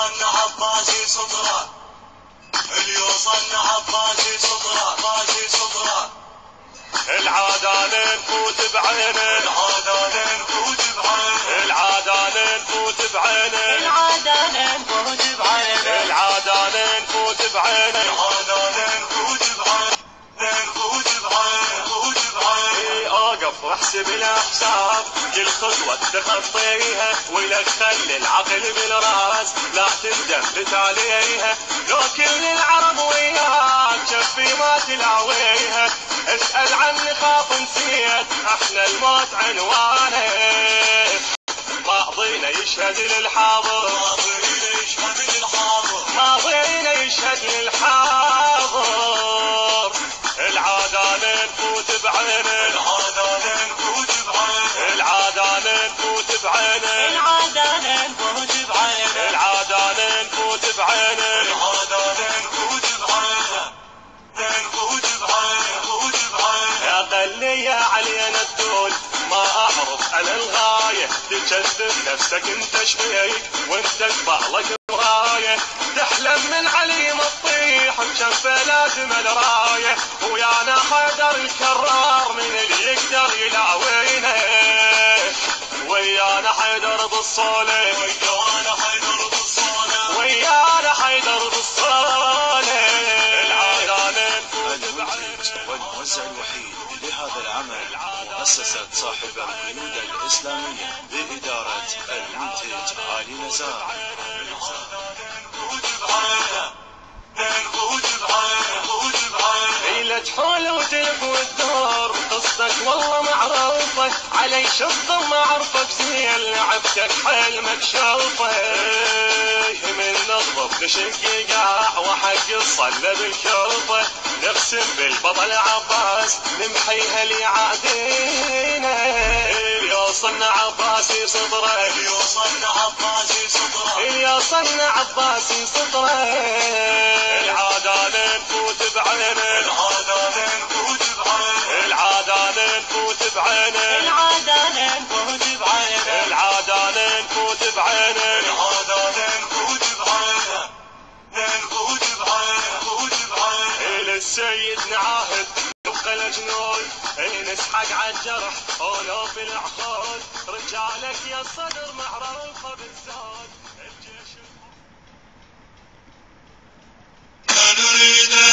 يوصلنا عباسي سطرة، يوصلنا عباسي سطرة، عباسي سطرة. العادة نفوت بعينه، العادة نفوت بعينه، العادة نفوت بعينه، العادة نفوت بعينه، العادة نفوت بعينه، العادة نفوت بعينه، نفوت بعينه، نفوت بعينه. اوقف واحسب الاحساب، كل خطوة تخطيها ولك خلي العقل بالراس، لا تندم بتاليها، لو كل العرب وياك شفي ما تلاويها، اسأل عني خاف نسيت احنا الموت عنوانه، ماضينا يشهد للحاضر، ماضينا يشهد للحاضر، ماضينا يشهد للحاضر، العادة نفوت بعينه، العادة نفوت بعينه، العادة نفوت بعينه، العادة نفوت بعينه، العادة نفوت بعينه، العادة نفوت بعينه، نفوت بعينه، نفوت بعينه. يا خلي علينا الدول ما اعرف انا الغاية، تكذب نفسك انت شفيك وانت تبالك مراية، تحلم من علي ما تطيح بجنبه لازم الراية، ويانا حيدر الكرار من اللي يقدر يلاوينا، ويانا حيدر بالصولة، ويانا حيدر بالصولة، ويانا حيدر بالصولة، العادة نفوت المنتج والموزع الوحيد لهذا العمل مؤسسة صاحب القيود الإسلامية بإدارة المنتج علي نزار. نفوت بعينه، نفوت بعينه، نفوت بعينه. إلى تحول وتلف وتدور قصتك والله معروفة، علي شط معرفة بزين لعبتك حلمك شوفة، من نضرب نشق قاع وحق الصلة بالكوفة، نقسم بالبطل عباس نمحيها لي عادينا، يوصلنا عباسي صدره، يوصلنا عباسي سطرة، يوصلنا عباسي صدره، العادة نفوت بعينه، العادة نفوت بعينه، العادة نفوت بعينه، العادة نفوت بعينه، العادة نفوت بعينه، العادة نفوت بعينه، نفوت بعينه، نفوت بعينه. للسيد نعاهد نبقى الجنود، نسحق عالجرح ولو بالعقود، رجالك يا الصدر معرفة بالزود، الجيش نريده